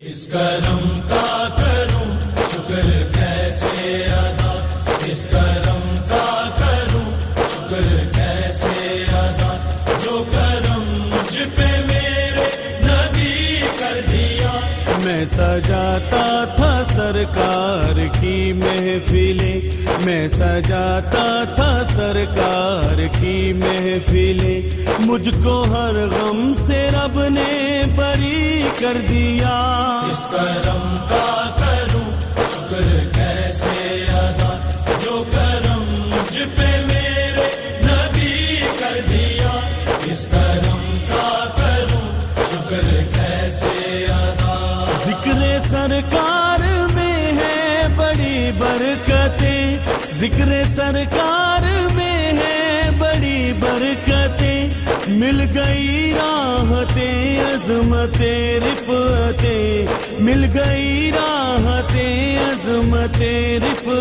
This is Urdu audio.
اس کرم کا کروں شکر کیسے ادا، اس کرم کا کروں شکر کیسے ادا، جو کرم مجھ پہ میرے نبی کر دیا۔ میں سجاتا تھا سرکار کی محفلیں، میں سجاتا تھا سرکار کی محفلیں، مجھ کو ہر غم سے رب نے بری کر دیا۔ اس کرم کا کروں شکر کیسے ادا، جو کرم مجھ پہ میرے نبی کر دیا۔ اس کرم کا کروں شکر کیسے ادا۔ ذکر سرکار میں ہے بڑی برکتیں، ذکر سرکار میں ہے بڑی برکتیں، مل گئی راحتیں عظمتیں رفعتیں، مل گئی راحتیں عظمتیں رفعتیں۔